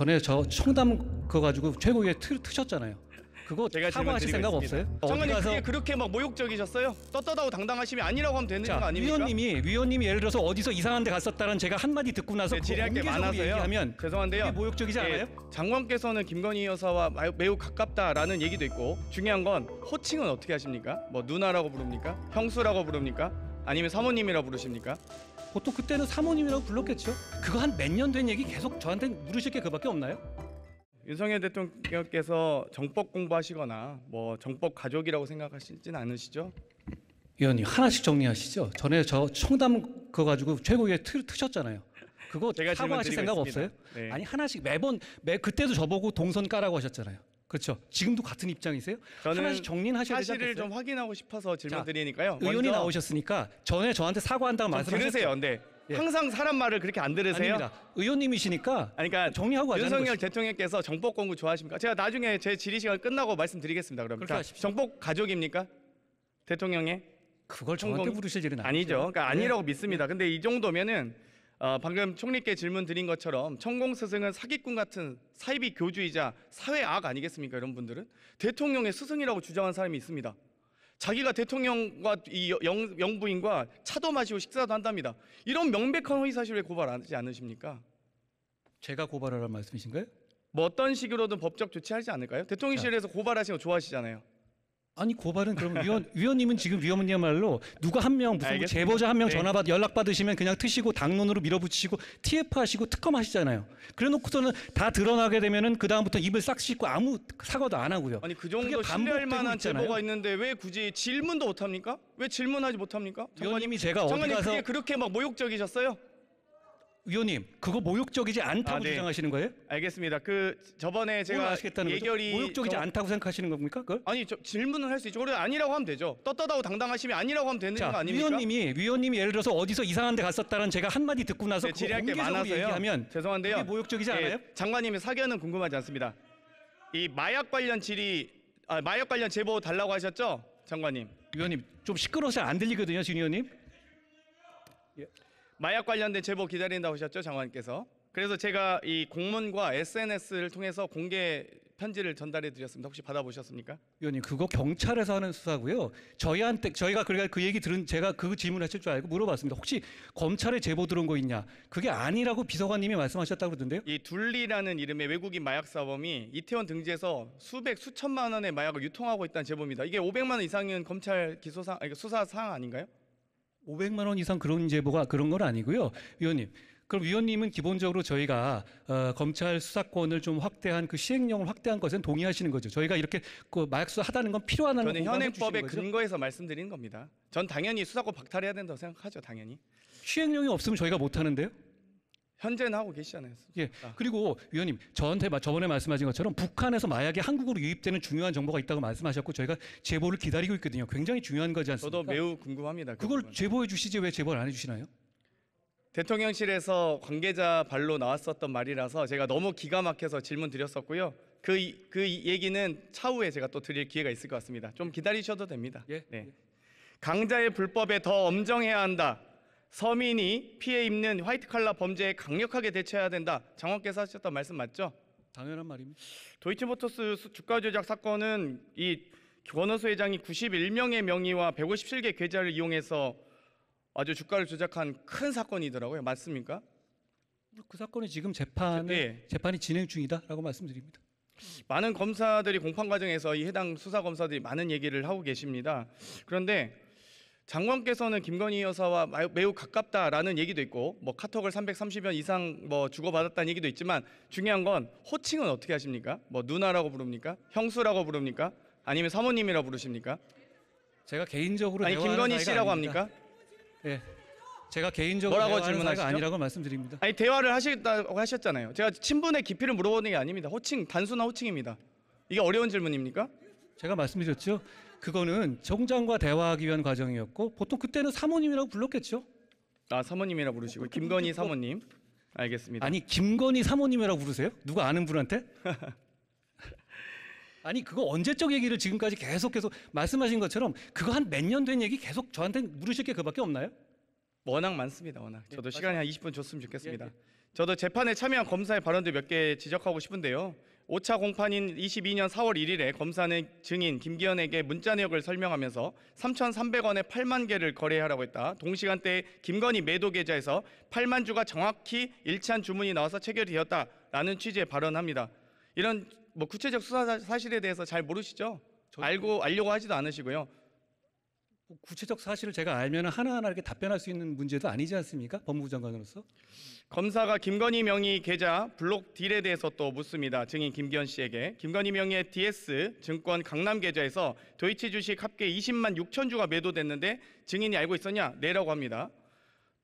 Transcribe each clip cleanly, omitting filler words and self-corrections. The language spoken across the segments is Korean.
전에 저 청담 그거 가지고 최고위에 트셨잖아요. 그거 제가 사과하실 생각 없어요? 장관님 그게 그렇게 막 모욕적이셨어요? 떳떳하고 당당하시면 아니라고 하면 되는 거 자, 아닙니까? 위원님이 예를 들어서 어디서 이상한 데 갔었다는 제가 한마디 듣고 나서 네, 질의할 게 공개적으로 많아서요. 얘기하면 죄송한데요. 그게 모욕적이지 않아요? 장관께서는 김건희 여사와 매우 가깝다라는 얘기도 있고 중요한 건 호칭은 어떻게 하십니까? 뭐 누나라고 부릅니까? 형수라고 부릅니까? 아니면 사모님이라고 부르십니까? 보통 그때는 사모님이라고 불렀겠죠. 그거 한 몇 년 된 얘기 계속 저한테 물으실 게 그밖에 없나요? 윤석열 대통령께서 정법 공부하시거나 뭐 정법 가족이라고 생각하시진 않으시죠? 위원님 하나씩 정리하시죠. 전에 저 청담 그거 가지고 최고위에 트셨잖아요. 그거 제가 사과하실 생각 질문드리고 없어요? 있습니다. 네. 아니 하나씩 그때도 저보고 동선 까라고 하셨잖아요. 그렇죠? 지금도 같은 입장이세요? 저는 하나씩 정리는 하셔야 되지 사실을 않겠어요? 좀 확인하고 싶어서 질문 드리니까요. 의원이 나오셨으니까 전에 저한테 사과한다고 말씀하셨죠. 들으세요. 근데 예. 항상 사람 말을 그렇게 안 들으세요? 아닙니다. 의원님이시니까 아니, 그러니까 정리하고 하자는 윤석열 것이죠. 대통령께서 정법 공부 좋아하십니까? 제가 나중에 제 질의 시간 끝나고 말씀드리겠습니다. 그럼 그렇게 하십시오. 정법 가족입니까? 대통령의 그걸 저한테 물으실 일은 아니죠. 그러니까 네. 아니라고 믿습니다. 근데 이 정도면은 방금 총리께 질문 드린 것처럼 천공 스승은 사기꾼 같은 사이비 교주이자 사회 악 아니겠습니까? 이런 분들은 대통령의 스승이라고 주장한 사람이 있습니다. 자기가 대통령과 이 영부인과 차도 마시고 식사도 한답니다. 이런 명백한 허위 사실을 고발하지 않으십니까? 제가 고발하라는 말씀이신가요? 뭐 어떤 식으로든 법적 조치하지 않을까요? 대통령실에서 고발하시는 거 좋아하시잖아요. 아니 고발은 그럼 위원님은 지금 위원님이야말로 누가 한 명 무슨 뭐 알겠습니다. 제보자 한 명 네. 전화 연락 받으시면 그냥 트시고 당론으로 밀어붙이시고 TF 하시고 특검 하시잖아요. 그래놓고서는 다 드러나게 되면은 그 다음부터 입을 싹 씻고 아무 사과도 안 하고요. 아니 그 그게 정도 신뢰할 반복되고 만한 있잖아요. 제보가 있는데 왜 굳이 질문도 못합니까? 왜 질문하지 못합니까? 위원님이 제가 어디 장관님 가서 그게 그렇게 막 모욕적이셨어요? 위원님 그거 모욕적이지 않다고 네. 주장하시는 거예요? 알겠습니다. 그 저번에 뭘 제가 아시겠다는 거죠? 예결위 모욕적이지 않다고 생각하시는 겁니까? 그걸? 아니 질문을 할 수 있죠. 그래 아니라고 하면 되죠. 떳떳하고 당당하시면 아니라고 하면 되는 거 자, 아닙니까? 위원님이 예를 들어서 어디서 이상한 데 갔었다는 제가 한마디 듣고 나서 네, 그거 질의할 게 공개적으로 많아서요. 얘기하면 죄송한데요. 그게 모욕적이지 않아요? 장관님의 사견은 궁금하지 않습니다. 이 마약 관련 마약 관련 제보 달라고 하셨죠, 장관님? 위원님 좀 시끄러워서 안 들리거든요, 진 위원님. 마약 관련된 제보 기다린다고 하셨죠, 장관님께서. 그래서 제가 이 공문과 SNS를 통해서 공개 편지를 전달해 드렸습니다. 혹시 받아보셨습니까? 위원님 그거 경찰에서 하는 수사고요. 저희가 그러니까 그 얘기 들은 제가 그 질문하실 줄 알고 물어봤습니다. 혹시 검찰에 제보 들어온 거 있냐? 그게 아니라고 비서관님이 말씀하셨다고 그러던데요. 이 둘리라는 이름의 외국인 마약 사범이 이태원 등지에서 수천만 원의 마약을 유통하고 있다는 제보입니다. 이게 500만 원 이상은 검찰 수사 사항 아닌가요? 500만 원 이상 그런 제보가 그런 건 아니고요, 위원님. 그럼 위원님은 기본적으로 저희가 검찰 수사권을 좀 확대한 그 시행령을 확대한 것은 동의하시는 거죠. 저희가 이렇게 그 마약 수사 하다는 건 필요하다는 저는 공감해 현행법에 주시는 거죠? 근거해서 말씀드리는 겁니다. 전 당연히 수사권 박탈해야 된다고 생각하죠, 당연히. 시행령이 없으면 저희가 못 하는데요. 현재는 하고 계시잖아요. 예. 그리고 위원님 저한테 저번에 말씀하신 것처럼 북한에서 마약이 한국으로 유입되는 중요한 정보가 있다고 말씀하셨고 저희가 제보를 기다리고 있거든요. 굉장히 중요한 거지 않습니까? 저도 매우 궁금합니다. 그 그걸 부분. 제보해 주시지 왜 제보를 안 해주시나요? 대통령실에서 관계자 발로 나왔었던 말이라서 제가 너무 기가 막혀서 질문 드렸었고요. 그 얘기는 차후에 제가 또 드릴 기회가 있을 것 같습니다. 좀 기다리셔도 됩니다. 예. 네. 강자의 불법에 더 엄정해야 한다. 서민이 피해 입는 화이트 칼라 범죄에 강력하게 대처해야 된다. 장관께서 하셨던 말씀 맞죠? 당연한 말입니다. 도이치모터스 주가 조작 사건은 이 권오수 회장이 91명의 명의와 157개 계좌를 이용해서 아주 주가를 조작한 큰 사건이더라고요. 맞습니까? 그 사건이 지금 재판이 진행 중이다라고 말씀드립니다. 많은 검사들이 공판 과정에서 이 해당 수사 검사들이 많은 얘기를 하고 계십니다. 그런데 장관께서는 김건희 여사와 매우 가깝다라는 얘기도 있고 뭐 카톡을 330여 이상 뭐 주고받았다는 얘기도 있지만 중요한 건 호칭은 어떻게 하십니까? 뭐 누나라고 부릅니까? 형수라고 부릅니까? 아니면 사모님이라고 부르십니까? 제가 개인적으로 아니 대화하는 김건희 사이가 씨라고 아닙니다. 합니까? 예. 제가 개인적으로 뭐라고 대화하는 사이가 질문하시죠? 아니라고 말씀드립니다. 아니 대화를 하시겠다고 하셨잖아요. 제가 친분의 깊이를 물어보는 게 아닙니다. 호칭 단순한 호칭입니다. 이게 어려운 질문입니까? 제가 말씀드렸죠. 그거는 총장과 대화하기 위한 과정이었고 보통 그때는 사모님이라고 불렀겠죠. 아 사모님이라 부르시고 김건희 사모님. 알겠습니다. 아니 김건희 사모님이라고 부르세요? 누가 아는 분한테? 아니 그거 언제적 얘기를 지금까지 계속 말씀하신 것처럼 그거 한 몇 년 된 얘기 계속 저한테 물으실 게 그밖에 없나요? 워낙 많습니다. 워낙. 저도 시간이 한 20분 줬으면 좋겠습니다. 예. 저도 재판에 참여한 검사의 발언들 몇 개 지적하고 싶은데요. 5차 공판인 22년 4월 1일에 검사는 증인 김기현에게 문자 내역을 설명하면서 3,300원에 8만 개를 거래하라고 했다. 동시간대에 김건희 매도 계좌에서 8만 주가 정확히 일치한 주문이 나와서 체결이 되었다라는 취지의 발언합니다. 이런 뭐 구체적 수사 사실에 대해서 잘 모르시죠? 알려고 하지도 않으시고요. 구체적 사실을 제가 알면 하나하나 이렇게 답변할 수 있는 문제도 아니지 않습니까? 법무부 장관으로서. 검사가 김건희 명의 계좌 블록 딜에 대해서 또 묻습니다. 증인 김기현 씨에게. 김건희 명의의 DS 증권 강남 계좌에서 도이치 주식 합계 20만 6천 주가 매도됐는데 증인이 알고 있었냐? 네라고 합니다.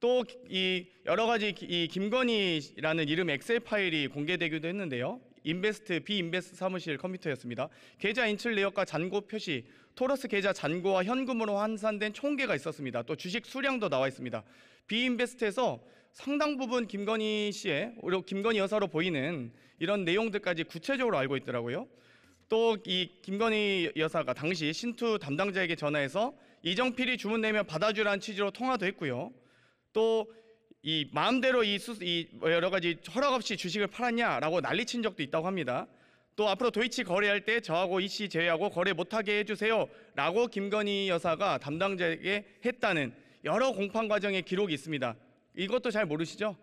또 이 여러 가지 이 김건희라는 이름 엑셀 파일이 공개되기도 했는데요. 비인베스트 사무실 컴퓨터였습니다. 계좌 인출 내역과 잔고 표시, 토러스 계좌 잔고와 현금으로 환산된 총계가 있었습니다. 또 주식 수량도 나와 있습니다. 비인베스트에서 상당 부분 김건희 씨의, 오히려 김건희 여사로 보이는 이런 내용들까지 구체적으로 알고 있더라고요. 또 이 김건희 여사가 당시 신투 담당자에게 전화해서 이정필이 주문 내면 받아주라는 취지로 통화도 했고요. 또 이 마음대로 이 여러 가지 허락 없이 주식을 팔았냐라고 난리친 적도 있다고 합니다. 또 앞으로 도이치 거래할 때 저하고 이 씨 제외하고 거래 못하게 해주세요라고 김건희 여사가 담당자에게 했다는 여러 공판 과정의 기록이 있습니다. 이것도 잘 모르시죠?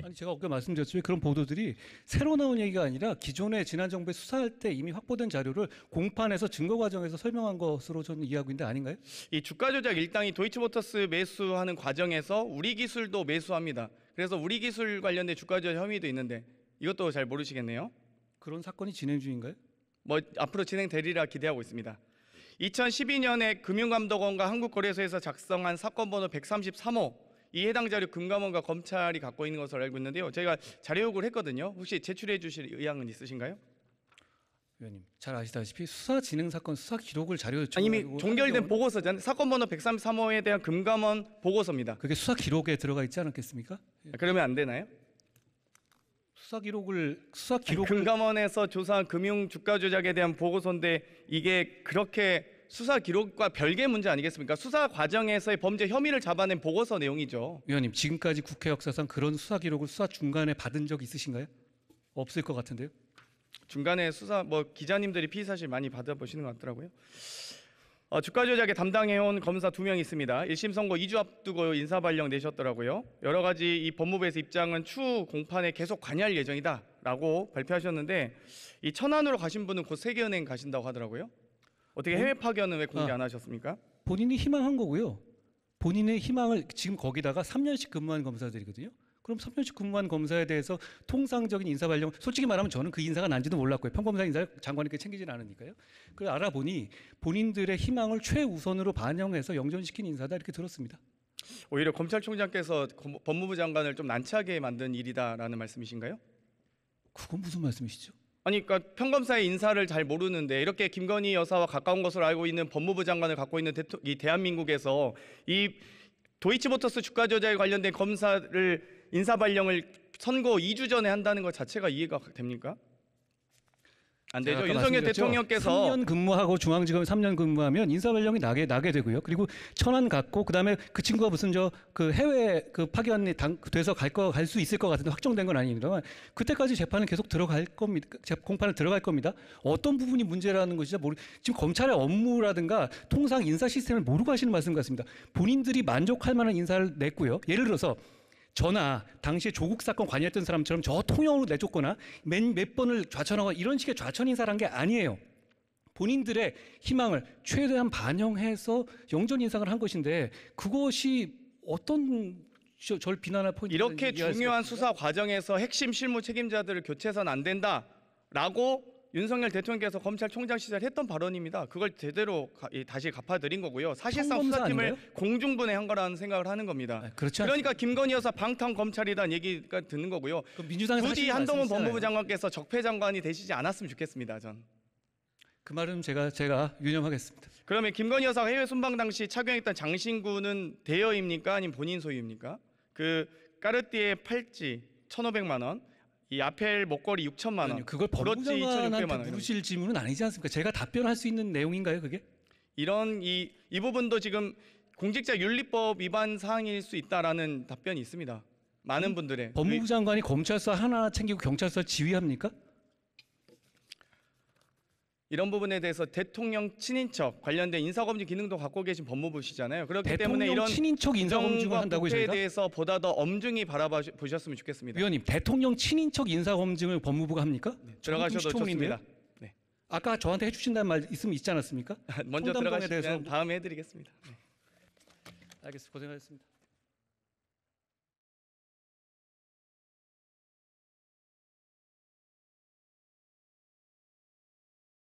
아니 제가 아까 말씀드렸지만 그런 보도들이 새로 나온 얘기가 아니라 기존에 지난 정부에 수사할 때 이미 확보된 자료를 공판에서 증거 과정에서 설명한 것으로 저는 이해하고 있는데 아닌가요? 이 주가 조작 일당이 도이치모터스 매수하는 과정에서 우리 기술도 매수합니다. 그래서 우리 기술 관련된 주가 조작 혐의도 있는데 이것도 잘 모르시겠네요. 그런 사건이 진행 중인가요? 뭐 앞으로 진행되리라 기대하고 있습니다. 2012년에 금융감독원과 한국거래소에서 작성한 사건 번호 133호, 이 해당 자료 금감원과 검찰이 갖고 있는 것으로 알고 있는데요. 저희가 자료 요구를 했거든요. 혹시 제출해 주실 의향은 있으신가요? 위원님 잘 아시다시피 수사 진행 사건 수사 기록을 자료 이미 종결된 보고서잖아요. 사건 번호 133호에 대한 금감원 보고서입니다. 그게 수사 기록에 들어가 있지 않았겠습니까? 그러면 안 되나요? 수사 기록을 금감원에서 조사한 금융 주가 조작에 대한 보고서인데 이게 그렇게 수사 기록과 별개 문제 아니겠습니까? 수사 과정에서의 범죄 혐의를 잡아낸 보고서 내용이죠. 위원님 지금까지 국회 역사상 그런 수사 기록을 수사 중간에 받은 적 있으신가요? 없을 것 같은데요. 중간에 수사 뭐 기자님들이 피의 사실 많이 받아보시는 것 같더라고요. 주가 조작에 담당해온 검사 2명 있습니다. 1심 선고 2주 앞두고 인사 발령 내셨더라고요. 여러 가지 이 법무부에서 입장은 추후 공판에 계속 관여할 예정이다라고 발표하셨는데 이 천안으로 가신 분은 곧 세계은행 가신다고 하더라고요. 어떻게 해외 파견은 왜 공개 안 하셨습니까? 본인이 희망한 거고요. 본인의 희망을 지금 거기다가 3년씩 근무한 검사들이거든요. 그럼 3년씩 근무한 검사에 대해서 통상적인 인사 발령, 솔직히 말하면 저는 그 인사가 난지도 몰랐고요. 평검사 인사 장관님께 챙기진 않으니까요. 그걸 알아보니 본인들의 희망을 최우선으로 반영해서 영전시킨 인사다 이렇게 들었습니다. 오히려 검찰총장께서 법무부 장관을 좀 난처하게 만든 일이다라는 말씀이신가요? 그건 무슨 말씀이시죠? 아니, 그러니까 평검사의 인사를 잘 모르는데 이렇게 김건희 여사와 가까운 것으로 알고 있는 법무부 장관을 갖고 있는 이 대한민국에서 이 도이치모터스 주가 조작에 관련된 검사를 인사 발령을 선고 2주 전에 한다는 것 자체가 이해가 됩니까? 안 되죠. 윤석열 대통령께서 3년 근무하고 중앙지검에 3년 근무하면 인사 발령이 나게 되고요. 그리고 천안 갔고 그다음에 그 친구가 무슨 그 해외 그 파견이 돼서 갈 수 있을 것 같은데 확정된 건 아닙니다만 그때까지 재판은 계속 들어갈 겁니다. 공판을 들어갈 겁니다. 어떤 부분이 문제라는 것이죠. 지금 검찰의 업무라든가 통상 인사 시스템을 모르고 하시는 말씀 같습니다. 본인들이 만족할 만한 인사를 냈고요. 예를 들어서 저나 당시에 조국 사건 관여했던 사람처럼 저 통영으로 내쫓거나 몇 번을 좌천하고 이런 식의 좌천 인사란 게 아니에요. 본인들의 희망을 최대한 반영해서 영전 인상을 한 것인데 그것이 어떤 절 비난할 포인트 이렇게 중요한 수사 과정에서 핵심 실무 책임자들을 교체해서는 안 된다라고 윤석열 대통령께서 검찰총장 시절 했던 발언입니다. 그걸 제대로 다시 갚아드린 거고요. 사실상 수사팀을 아닌가요? 공중분해한 거라는 생각을 하는 겁니다. 그렇지 그러니까 김건희 여사 방탄 검찰이라는 얘기가 듣는 거고요. 굳이 한동훈 법무부 장관께서 적폐 장관이 되시지 않았으면 좋겠습니다. 전. 그 말은 제가 유념하겠습니다. 그러면 김건희 여사가 해외 순방 당시 착용했던 장신구는 대여입니까? 아니면 본인 소유입니까? 그 까르띠에 팔찌 1,500만 원. 이 아펠 목걸이 6천만 원. 그걸 법무부 장관한테 물으실 질문은 아니지 않습니까? 제가 답변할 수 있는 내용인가요, 그게? 이런 이 부분도 지금 공직자 윤리법 위반 사항일 수 있다라는 답변이 있습니다. 많은 분들의 법무부 장관이 검찰서 하나 챙기고 경찰서 지휘합니까? 이런 부분에 대해서 대통령 친인척 관련된 인사검증 기능도 갖고 계신 법무부시잖아요. 그렇기 때문에 대통령 이런 친인척 인사검증을 한다고요, 부패에 저희가? 대해서 보다 더 엄중히 바라보셨으면 좋겠습니다. 위원님, 대통령 친인척 인사검증을 법무부가 합니까? 들어가셔도 시초문인데요? 좋습니다. 네. 아까 저한테 해주신다는 말 있지 않았습니까? 먼저 청담동에 들어가시면 대해서 다음에 해드리겠습니다. 네. 알겠습니다. 고생하셨습니다.